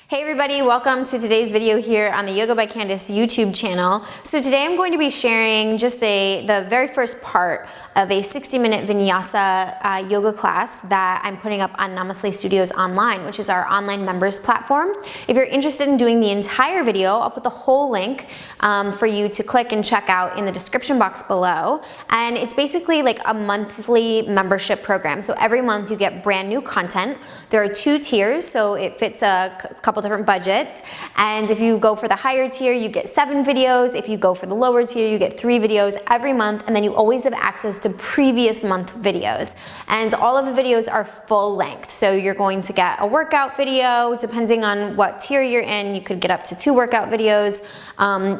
Hey everybody, welcome to today's video here on the Yoga by Candace YouTube channel. So today I'm going to be sharing just the very first part of a 60-minute Vinyasa yoga class that I'm putting up on Namaste Studios Online, which is our online members platform. If you're interested in doing the entire video, I'll put the whole link for you to click and check out in the description box below. And it's basically like a monthly membership program. So every month you get brand new content. There are 2 tiers, so it fits a couple different budgets. And if you go for the higher tier, you get 7 videos. If you go for the lower tier, you get 3 videos every month. And then you always have access to previous month videos. And all of the videos are full length. So you're going to get a workout video. Depending on what tier you're in, you could get up to 2 workout videos.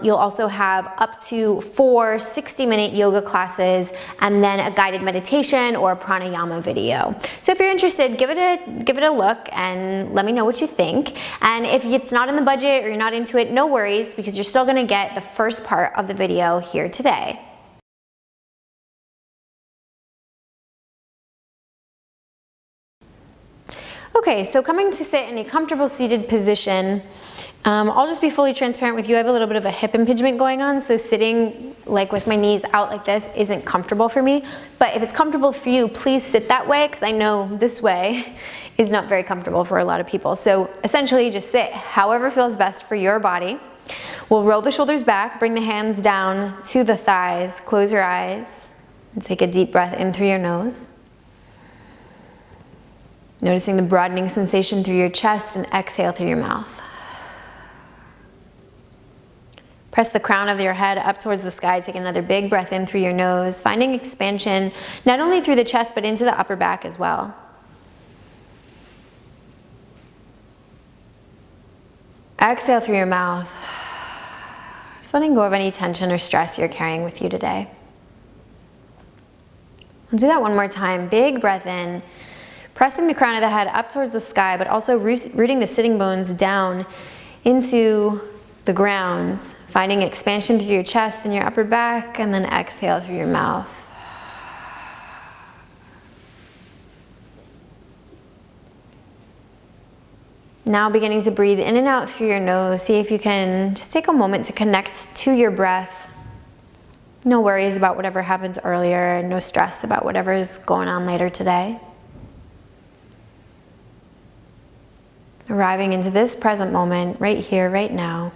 You'll also have up to 4 60-minute yoga classes and then a guided meditation or a pranayama video. So if you're interested, give it a look and let me know what you think. And if it's not in the budget or you're not into it, no worries, because you're still going to get the first part of the video here today. Okay, so coming to sit in a comfortable seated position, I'll just be fully transparent with you. I have a little bit of a hip impingement going on, so sitting like with my knees out like this isn't comfortable for me. But if it's comfortable for you, please sit that way, because I know this way is not very comfortable for a lot of people. So essentially just sit however feels best for your body. We'll roll the shoulders back, bring the hands down to the thighs, close your eyes, and take a deep breath in through your nose. Noticing the broadening sensation through your chest and exhale through your mouth. Press the crown of your head up towards the sky. Take another big breath in through your nose, finding expansion not only through the chest but into the upper back as well. Exhale through your mouth. Just letting go of any tension or stress you're carrying with you today. We'll do that one more time. Big breath in. Pressing the crown of the head up towards the sky, but also rooting the sitting bones down into the ground, finding expansion through your chest and your upper back, and then exhale through your mouth. Now beginning to breathe in and out through your nose. See if you can just take a moment to connect to your breath. No worries about whatever happens earlier, no stress about whatever is going on later today. Arriving into this present moment, right here, right now.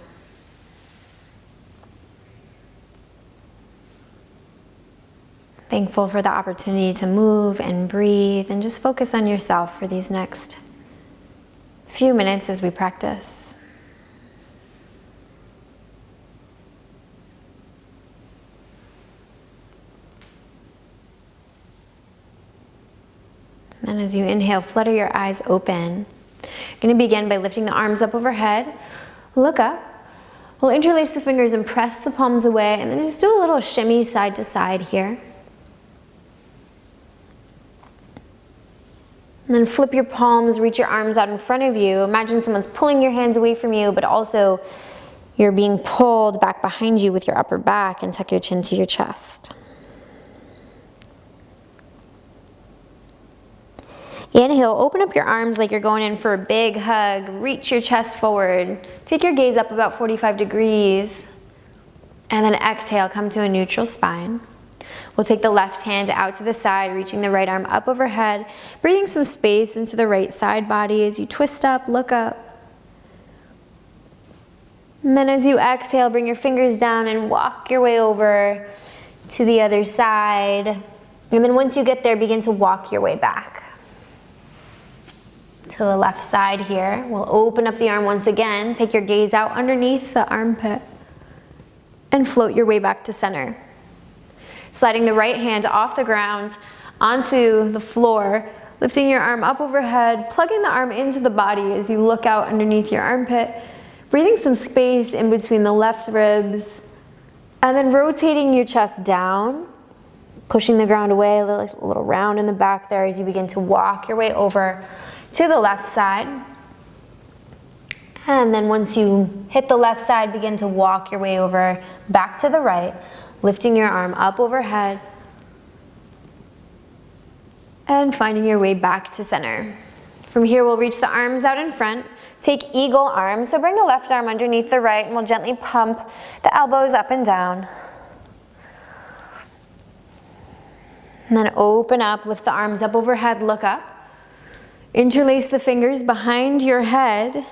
Thankful for the opportunity to move and breathe and just focus on yourself for these next few minutes as we practice. And as you inhale, flutter your eyes open. You're going to begin by lifting the arms up overhead. Look up. We'll interlace the fingers and press the palms away, and then just do a little shimmy side to side here. And then flip your palms, reach your arms out in front of you. Imagine someone's pulling your hands away from you, but also you're being pulled back behind you with your upper back, and tuck your chin to your chest. Inhale, open up your arms like you're going in for a big hug. Reach your chest forward. Take your gaze up about 45 degrees. And then exhale, come to a neutral spine. We'll take the left hand out to the side, reaching the right arm up overhead. Breathing some space into the right side body as you twist up, look up. And then as you exhale, bring your fingers down and walk your way over to the other side. And then once you get there, begin to walk your way back to the left side here. We'll open up the arm once again. Take your gaze out underneath the armpit and float your way back to center. Sliding the right hand off the ground onto the floor, lifting your arm up overhead, plugging the arm into the body as you look out underneath your armpit, breathing some space in between the left ribs, and then rotating your chest down, pushing the ground away, a little round in the back there as you begin to walk your way over to the left side. And then once you hit the left side, begin to walk your way over back to the right, lifting your arm up overhead and finding your way back to center. From here, we'll reach the arms out in front. Take eagle arms, so bring the left arm underneath the right, and we'll gently pump the elbows up and down. And then open up, lift the arms up overhead, look up. Interlace the fingers behind your head.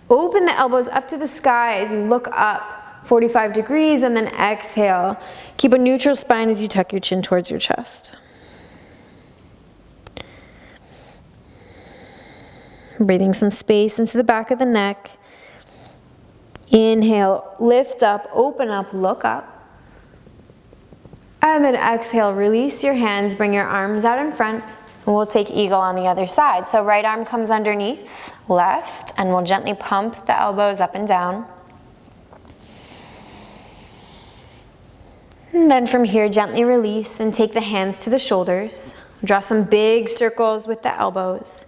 Open the elbows up to the sky as you look up 45 degrees, and then exhale. Keep a neutral spine as you tuck your chin towards your chest. Breathing some space into the back of the neck. Inhale, lift up, open up, look up. And then exhale, release your hands, bring your arms out in front, and we'll take eagle on the other side. So right arm comes underneath, left, and we'll gently pump the elbows up and down. And then from here, gently release and take the hands to the shoulders. Draw some big circles with the elbows.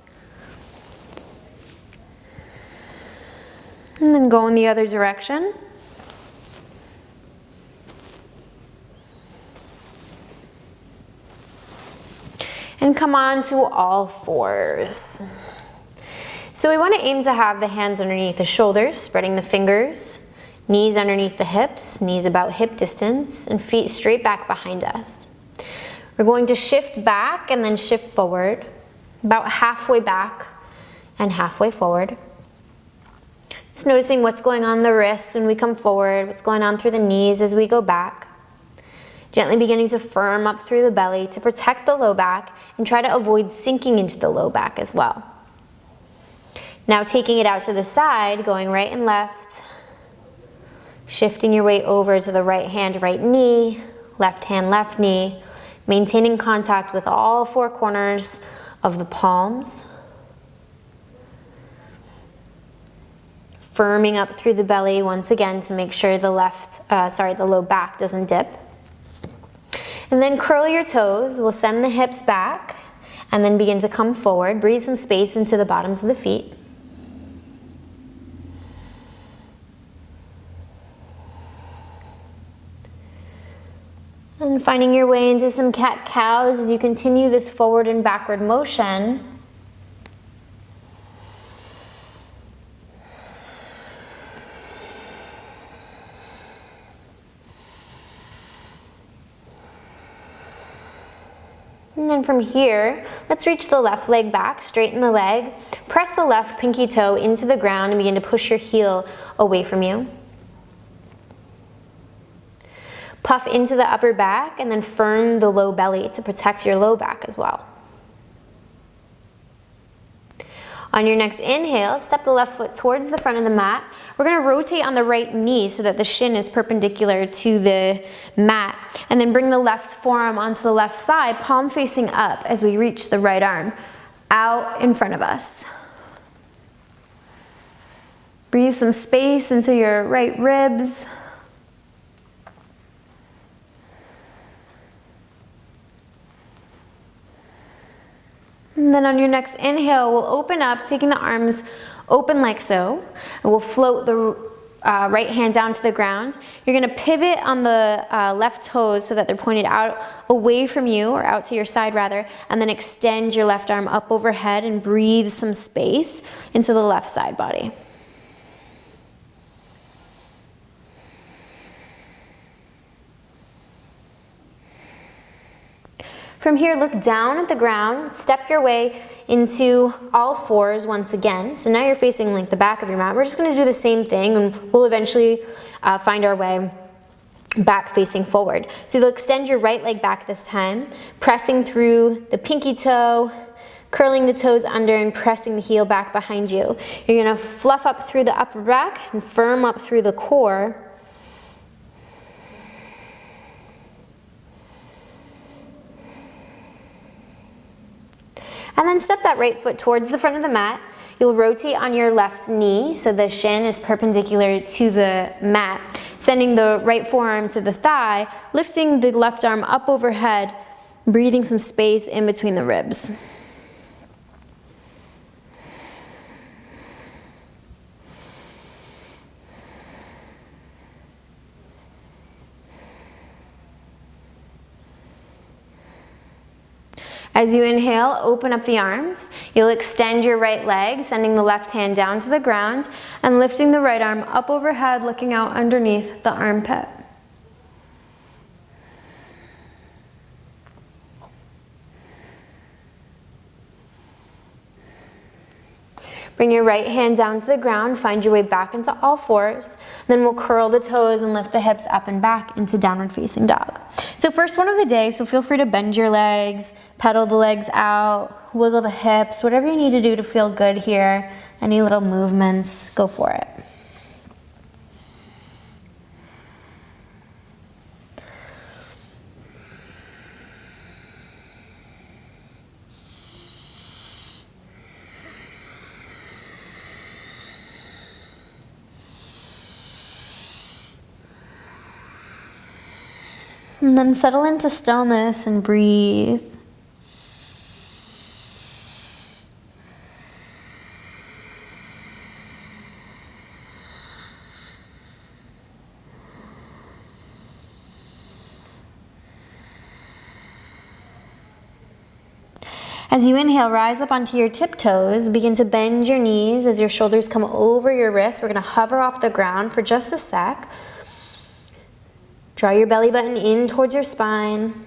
And then go in the other direction. And come on to all fours. So we want to aim to have the hands underneath the shoulders, spreading the fingers, knees underneath the hips, knees about hip distance, and feet straight back behind us. We're going to shift back and then shift forward, about halfway back and halfway forward. Just noticing what's going on the wrists when we come forward, what's going on through the knees as we go back. Gently beginning to firm up through the belly to protect the low back and try to avoid sinking into the low back as well. Now taking it out to the side, going right and left, shifting your weight over to the right hand, right knee, left hand, left knee, maintaining contact with all four corners of the palms. Firming up through the belly once again to make sure the low back doesn't dip. And then curl your toes. We'll send the hips back and then begin to come forward. Breathe some space into the bottoms of the feet. And finding your way into some cat-cows as you continue this forward and backward motion. And then from here, let's reach the left leg back, straighten the leg, press the left pinky toe into the ground and begin to push your heel away from you. Puff into the upper back and then firm the low belly to protect your low back as well. On your next inhale, step the left foot towards the front of the mat. We're going to rotate on the right knee so that the shin is perpendicular to the mat. And then bring the left forearm onto the left thigh, palm facing up as we reach the right arm out in front of us. Breathe some space into your right ribs. And then on your next inhale, we'll open up, taking the arms open like so. And we'll float the right hand down to the ground. You're going to pivot on the left toes so that they're pointed out away from you, or out to your side rather, and then extend your left arm up overhead and breathe some space into the left side body. From here, look down at the ground, step your way into all fours once again. So now you're facing like the back of your mat. We're just gonna do the same thing and we'll eventually find our way back facing forward. So you'll extend your right leg back this time, pressing through the pinky toe, curling the toes under and pressing the heel back behind you. You're gonna fluff up through the upper back and firm up through the core. And then step that right foot towards the front of the mat. You'll rotate on your left knee so the shin is perpendicular to the mat, sending the right forearm to the thigh, lifting the left arm up overhead, breathing some space in between the ribs. As you inhale, open up the arms. You'll extend your right leg, sending the left hand down to the ground and lifting the right arm up overhead, looking out underneath the armpit. Bring your right hand down to the ground, find your way back into all fours. Then we'll curl the toes and lift the hips up and back into downward facing dog. So first one of the day, so feel free to bend your legs, pedal the legs out, wiggle the hips, whatever you need to do to feel good here. Any little movements, go for it. And then settle into stillness and breathe. As you inhale, rise up onto your tiptoes. Begin to bend your knees as your shoulders come over your wrists. We're going to hover off the ground for just a sec. Draw your belly button in towards your spine.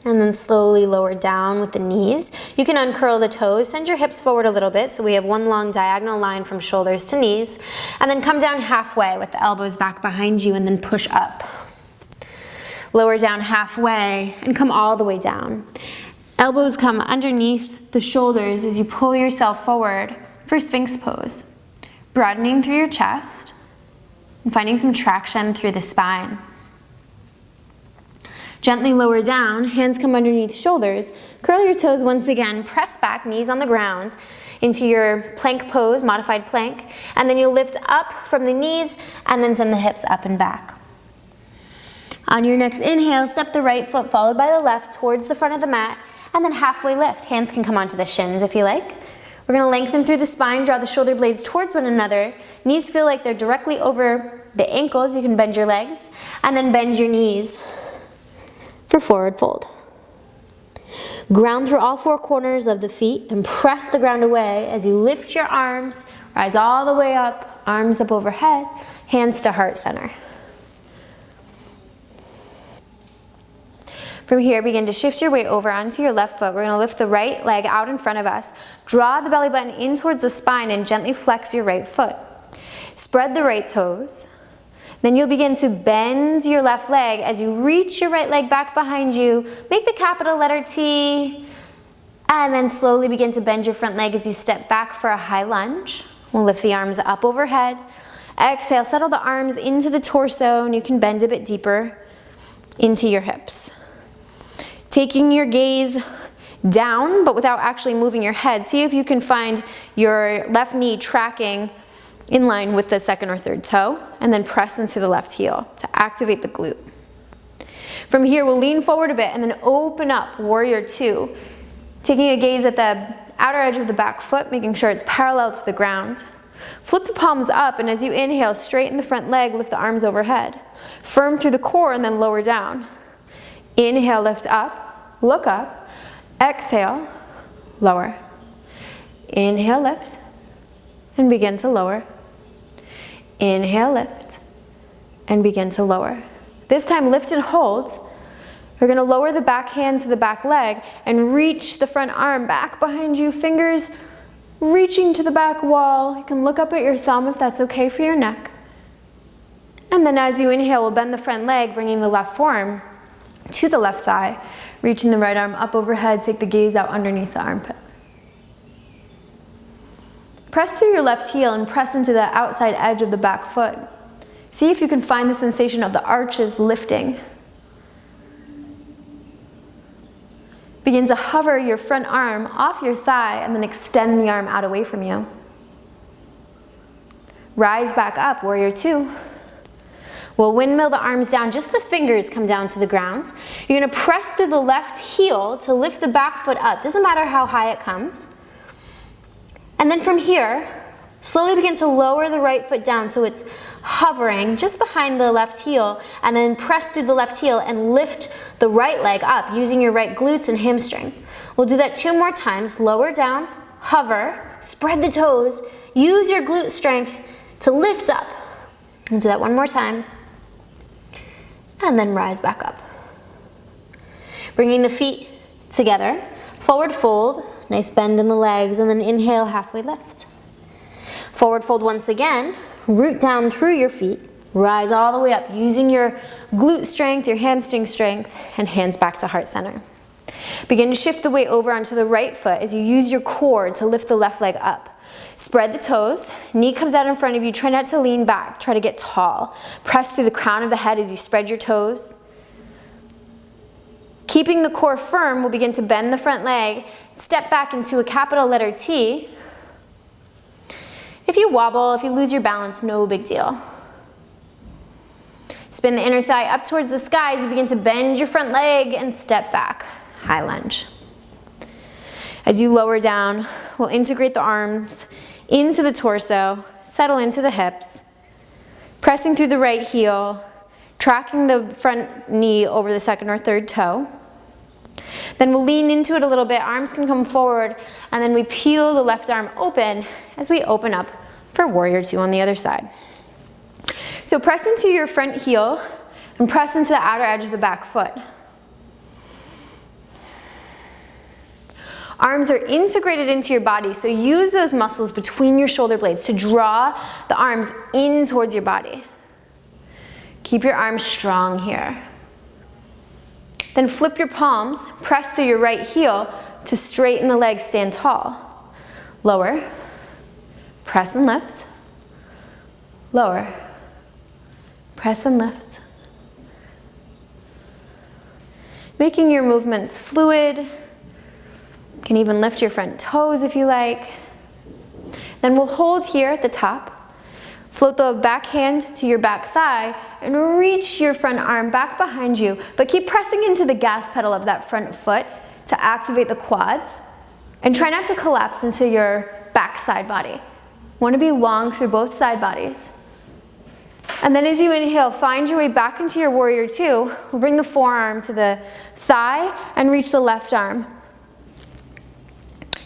And then slowly lower down with the knees. You can uncurl the toes, send your hips forward a little bit so we have one long diagonal line from shoulders to knees. And then come down halfway with the elbows back behind you and then push up. Lower down halfway and come all the way down. Elbows come underneath the shoulders as you pull yourself forward for Sphinx pose. Broadening through your chest and finding some traction through the spine. Gently lower down, hands come underneath shoulders. Curl your toes once again, press back, knees on the ground, into your plank pose, modified plank, and then you'll lift up from the knees and then send the hips up and back. On your next inhale, step the right foot followed by the left towards the front of the mat, and then halfway lift. Hands can come onto the shins if you like. We're going to lengthen through the spine, draw the shoulder blades towards one another. Knees feel like they're directly over the ankles. You can bend your legs, and then bend your knees for forward fold. Ground through all four corners of the feet and press the ground away as you lift your arms, rise all the way up, arms up overhead, hands to heart center. From here, begin to shift your weight over onto your left foot. We're going to lift the right leg out in front of us. Draw the belly button in towards the spine and gently flex your right foot. Spread the right toes. Then you'll begin to bend your left leg as you reach your right leg back behind you. Make the capital letter T. And then slowly begin to bend your front leg as you step back for a high lunge. We'll lift the arms up overhead. Exhale, settle the arms into the torso, and you can bend a bit deeper into your hips. Taking your gaze down, but without actually moving your head. See if you can find your left knee tracking in line with the second or third toe, and then press into the left heel to activate the glute. From here, we'll lean forward a bit and then open up, warrior two. Taking a gaze at the outer edge of the back foot, making sure it's parallel to the ground. Flip the palms up, and as you inhale, straighten the front leg, lift the arms overhead. Firm through the core and then lower down. Inhale, lift up. Look up, exhale, lower. Inhale, lift, and begin to lower. Inhale, lift, and begin to lower. This time, lift and hold. We're going to lower the back hand to the back leg and reach the front arm back behind you, fingers reaching to the back wall. You can look up at your thumb if that's okay for your neck. And then as you inhale, we'll bend the front leg, bringing the left forearm to the left thigh. Reaching the right arm up overhead, take the gaze out underneath the armpit. Press through your left heel and press into the outside edge of the back foot. See if you can find the sensation of the arches lifting. Begin to hover your front arm off your thigh and then extend the arm out away from you. Rise back up, warrior two. We'll windmill the arms down, just the fingers come down to the ground. You're going to press through the left heel to lift the back foot up. Doesn't matter how high it comes. And then from here, Slowly begin to lower the right foot down so it's hovering just behind the left heel, and then press through the left heel and lift the right leg up using your right glutes and hamstring. We'll do that 2 more times. Lower down, hover, spread the toes, use your glute strength to lift up. We'll do that 1 more time, and then rise back up. Bringing the feet together, forward fold, nice bend in the legs, and then inhale, halfway lift. Forward fold once again, root down through your feet, rise all the way up using your glute strength, your hamstring strength, and hands back to heart center. Begin to shift the weight over onto the right foot as you use your core to lift the left leg up. Spread the toes, knee comes out in front of you, try not to lean back, try to get tall. Press through the crown of the head as you spread your toes. Keeping the core firm, we'll begin to bend the front leg, step back into a capital letter T. If you wobble, if you lose your balance, no big deal. Spin the inner thigh up towards the sky as you begin to bend your front leg and step back, high lunge. As you lower down, we'll integrate the arms into the torso, settle into the hips, pressing through the right heel, tracking the front knee over the second or third toe. Then we'll lean into it a little bit, arms can come forward, and then we peel the left arm open as we open up for warrior 2 on the other side. So press into your front heel and press into the outer edge of the back foot. Arms are integrated into your body, so use those muscles between your shoulder blades to draw the arms in towards your body. Keep your arms strong here. Then flip your palms, press through your right heel to straighten the legs, stand tall. Lower, press and lift. Lower, press and lift. Making your movements fluid. You can even lift your front toes if you like. Then we'll hold here at the top. Float the back hand to your back thigh and reach your front arm back behind you, but keep pressing into the gas pedal of that front foot to activate the quads, and try not to collapse into your back side body. Want to be long through both side bodies. And then as you inhale, find your way back into your warrior 2. We'll bring the forearm to the thigh and reach the left arm.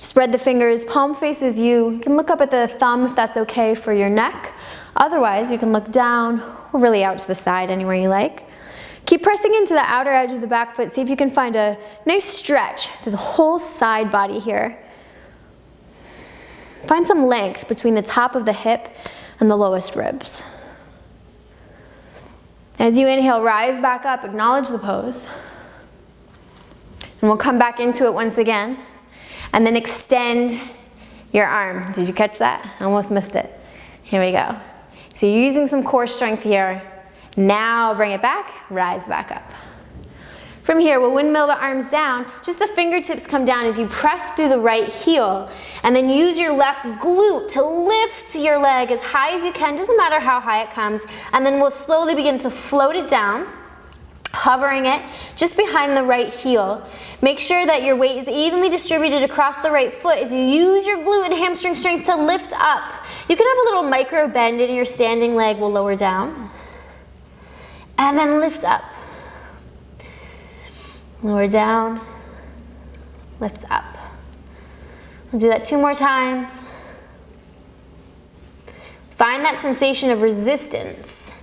Spread the fingers, palm faces you. You can look up at the thumb if that's okay for your neck. Otherwise, you can look down or really out to the side, anywhere you like. Keep pressing into the outer edge of the back foot. See if you can find a nice stretch through the whole side body here. Find some length between the top of the hip and the lowest ribs. As you inhale, rise back up, acknowledge the pose. And we'll come back into it once again. And then extend your arm. Did you catch that? I almost missed it. Here we go. So you're using some core strength here. Now bring it back, rise back up. From here, we'll windmill the arms down. Just the fingertips come down as you press through the right heel. And then use your left glute to lift your leg as high as you can. Doesn't matter how high it comes. And then we'll slowly begin to float it down, hovering it just behind the right heel. Make sure that your weight is evenly distributed across the right foot as you use your glute and hamstring strength to lift up. You can have a little micro bend in your standing leg. We'll lower down. And then lift up. Lower down, lift up. We'll do that 2 more times. Find that sensation of resistance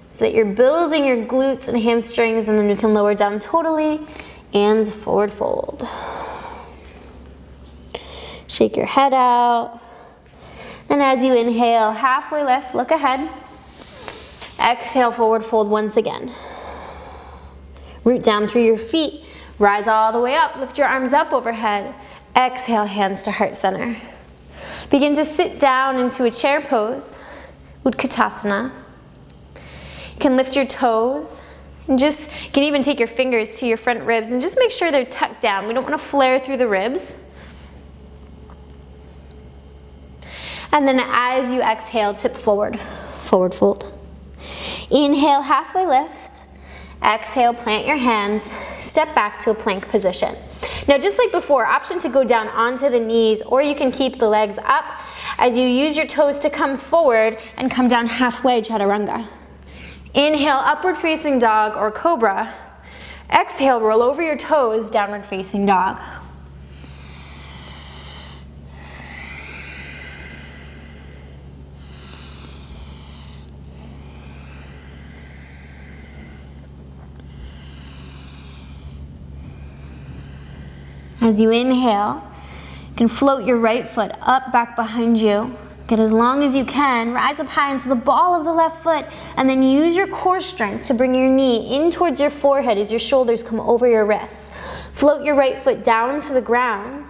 so that you're building your glutes and hamstrings, and then you can lower down totally and forward fold. Shake your head out. Then as you inhale, halfway lift, look ahead. Exhale, forward fold once again. Root down through your feet, rise all the way up, lift your arms up overhead. Exhale, hands to heart center. Begin to sit down into a chair pose, Utkatasana. You can lift your toes, and you can even take your fingers to your front ribs and just make sure they're tucked down. We don't want to flare through the ribs. And then as you exhale, tip forward, forward fold. Inhale, halfway lift. Exhale, plant your hands, step back to a plank position. Now, just like before, option to go down onto the knees, or you can keep the legs up as you use your toes to come forward and come down halfway, chaturanga. Inhale, upward facing dog or cobra. Exhale, roll over your toes, downward facing dog. As you inhale, you can float your right foot up, back behind you. Get as long as you can, rise up high into the ball of the left foot, and then use your core strength to bring your knee in towards your forehead as your shoulders come over your wrists. Float your right foot down to the ground.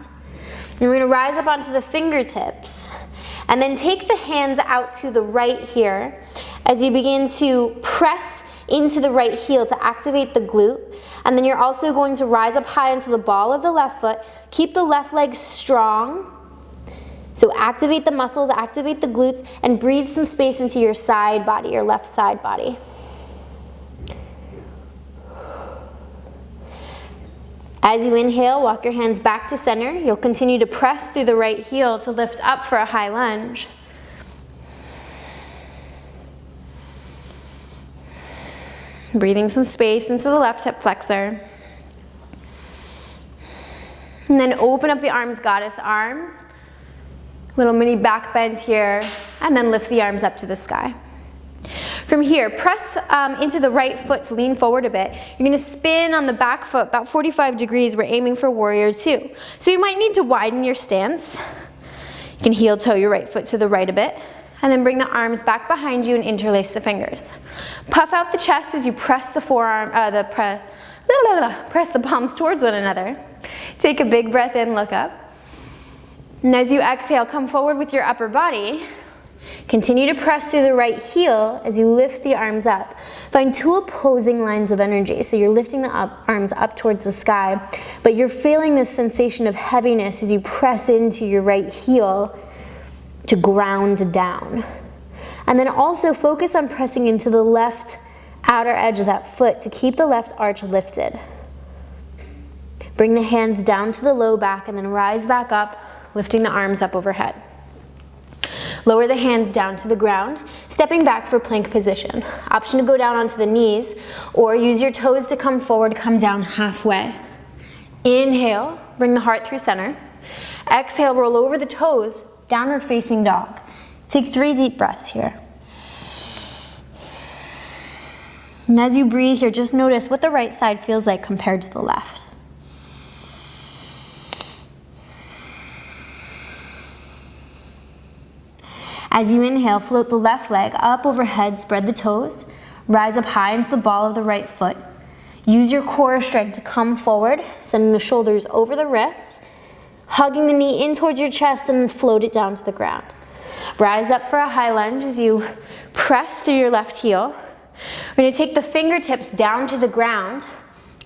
And we're gonna rise up onto the fingertips. And then take the hands out to the right here as you begin to press into the right heel to activate the glute. And then you're also going to rise up high into the ball of the left foot. Keep the left leg strong. So activate the muscles, activate the glutes, and breathe some space into your side body, your left side body. As you inhale, walk your hands back to center. You'll continue to press through the right heel to lift up for a high lunge. Breathing some space into the left hip flexor. And then open up the arms, goddess arms. Little mini back bend here, and then lift the arms up to the sky. From here, press into the right foot to lean forward a bit. You're gonna spin on the back foot about 45 degrees. We're aiming for warrior two. So you might need to widen your stance. You can heel toe your right foot to the right a bit, and then bring the arms back behind you and interlace the fingers. Puff out the chest as you press the forearm, press the palms towards one another. Take a big breath in, look up. And as you exhale, come forward with your upper body. Continue to press through the right heel as you lift the arms up. Find two opposing lines of energy. So you're lifting the arms up towards the sky, but you're feeling this sensation of heaviness as you press into your right heel to ground down. And then also focus on pressing into the left outer edge of that foot to keep the left arch lifted. Bring the hands down to the low back and then rise back up, lifting the arms up overhead. Lower the hands down to the ground, stepping back for plank position. Option to go down onto the knees, or use your toes to come forward, come down halfway. Inhale, bring the heart through center. Exhale, roll over the toes, downward facing dog. Take 3 deep breaths here. And as you breathe here, just notice what the right side feels like compared to the left. As you inhale, float the left leg up overhead, spread the toes, rise up high into the ball of the right foot. Use your core strength to come forward, sending the shoulders over the wrists, hugging the knee in towards your chest, and then float it down to the ground. Rise up for a high lunge as you press through your left heel. We're going to take the fingertips down to the ground,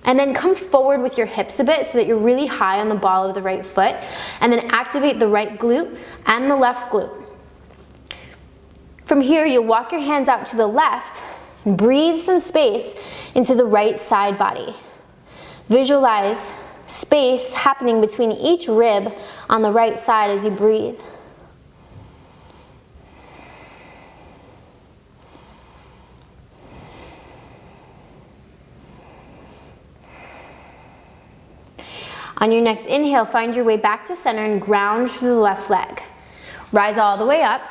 and then come forward with your hips a bit so that you're really high on the ball of the right foot, and then activate the right glute and the left glute. From here, you'll walk your hands out to the left and breathe some space into the right side body. Visualize space happening between each rib on the right side as you breathe. On your next inhale, find your way back to center and ground through the left leg. Rise all the way up,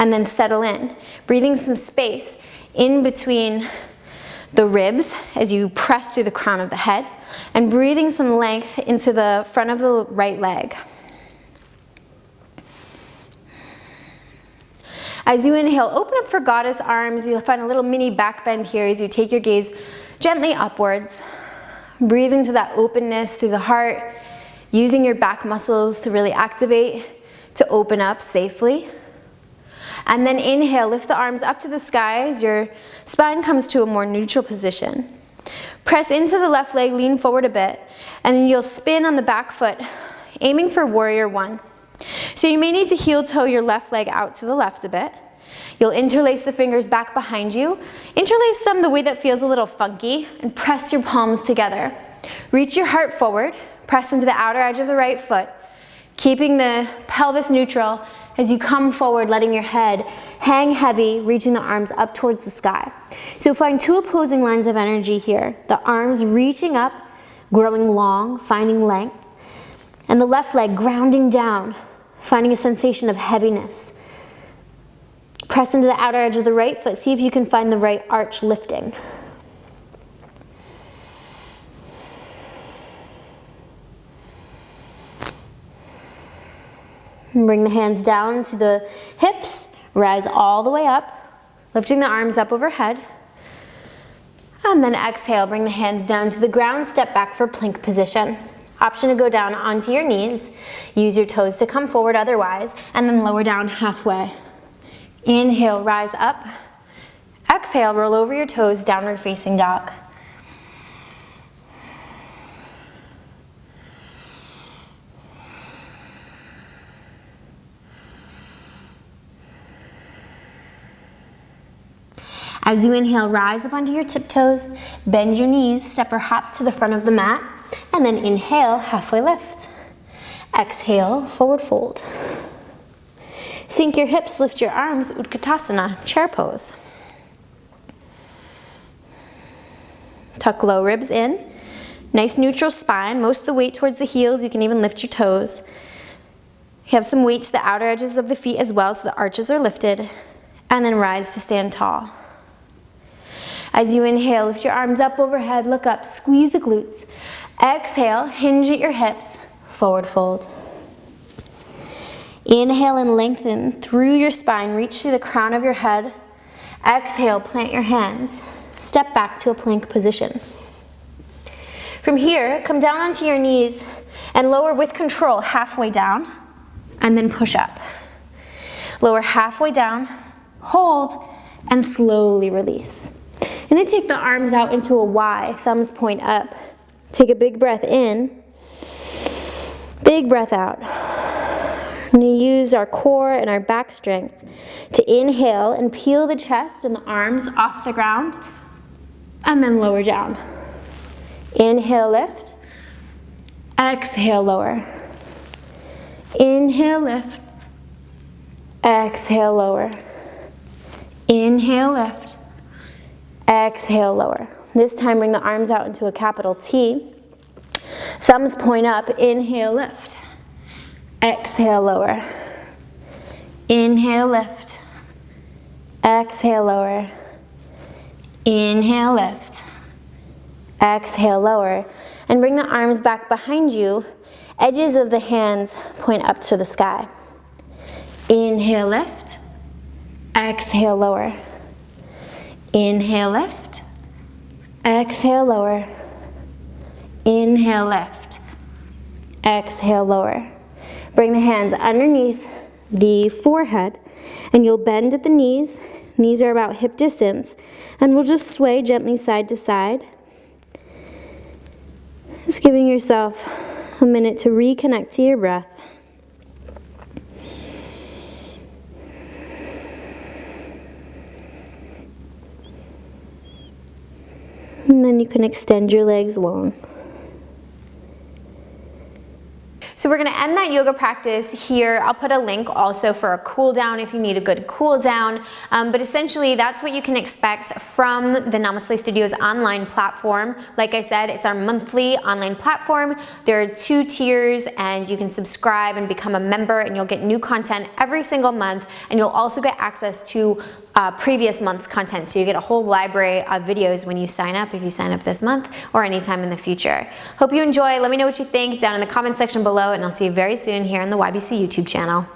and then settle in, breathing some space in between the ribs as you press through the crown of the head, and breathing some length into the front of the right leg. As you inhale, open up for goddess arms. You'll find a little mini back bend here as you take your gaze gently upwards. Breathe into that openness through the heart, using your back muscles to really activate, to open up safely. And then inhale, lift the arms up to the sky as your spine comes to a more neutral position. Press into the left leg, lean forward a bit, and then you'll spin on the back foot, aiming for warrior one. So you may need to heel toe your left leg out to the left a bit. You'll interlace the fingers back behind you. Interlace them the way that feels a little funky, and press your palms together. Reach your heart forward, Press into the outer edge of the right foot, keeping the pelvis neutral as you come forward, letting your head hang heavy, reaching the arms up towards the sky. So find two opposing lines of energy here. The arms reaching up, growing long, finding length, and the left leg grounding down, finding a sensation of heaviness. Press into the outer edge of the right foot. See if you can find the right arch lifting. And bring the hands down to the hips, rise all the way up, lifting the arms up overhead. And then exhale, bring the hands down to the ground, step back for plank position. Option to go down onto your knees, use your toes to come forward otherwise, and then lower down halfway. Inhale, rise up. Exhale, roll over your toes, downward facing dog. As you inhale, rise up onto your tiptoes, bend your knees, step or hop to the front of the mat, and then inhale, halfway lift. Exhale, forward fold. Sink your hips, lift your arms, Utkatasana, chair pose. Tuck low ribs in. Nice neutral spine, most of the weight towards the heels, you can even lift your toes. You have some weight to the outer edges of the feet as well, so the arches are lifted. And then rise to stand tall. As you inhale, lift your arms up overhead, look up, squeeze the glutes. Exhale, hinge at your hips, forward fold. Inhale and lengthen through your spine, reach through the crown of your head. Exhale, plant your hands, step back to a plank position. From here, come down onto your knees and lower with control halfway down, and then push up. Lower halfway down, hold, and slowly release. I'm going to take the arms out into a Y, thumbs point up. Take a big breath in, big breath out. We're going to use our core and our back strength to inhale and peel the chest and the arms off the ground, and then lower down. Inhale, lift. Exhale, lower. Inhale, lift. Exhale, lower. Inhale, lift. Exhale, lower. This time bring the arms out into a capital T. Thumbs point up, inhale, lift. Exhale, lower. Inhale, lift. Exhale, lower. Inhale, lift. Exhale, lower. And bring the arms back behind you. Edges of the hands point up to the sky. Inhale, lift. Exhale, lower. Inhale, lift. Exhale, lower. Inhale, lift. Exhale, lower. Bring the hands underneath the forehead, and you'll bend at the knees. Knees are about hip distance, and we'll just sway gently side to side. Just giving yourself a minute to reconnect to your breath. And then you can extend your legs long. So we're going to end that yoga practice here. I'll put a link also for a cool down if you need a good cool down. But essentially that's what you can expect from the Namaste Studios online platform. Like I said, it's our monthly online platform. There are 2 tiers, and you can subscribe and become a member, and you'll get new content every single month, and you'll also get access to previous month's content. So you get a whole library of videos when you sign up, if you sign up this month or anytime in the future. Hope you enjoy. Let me know what you think down in the comment section below, and I'll see you very soon here on the YBC YouTube channel.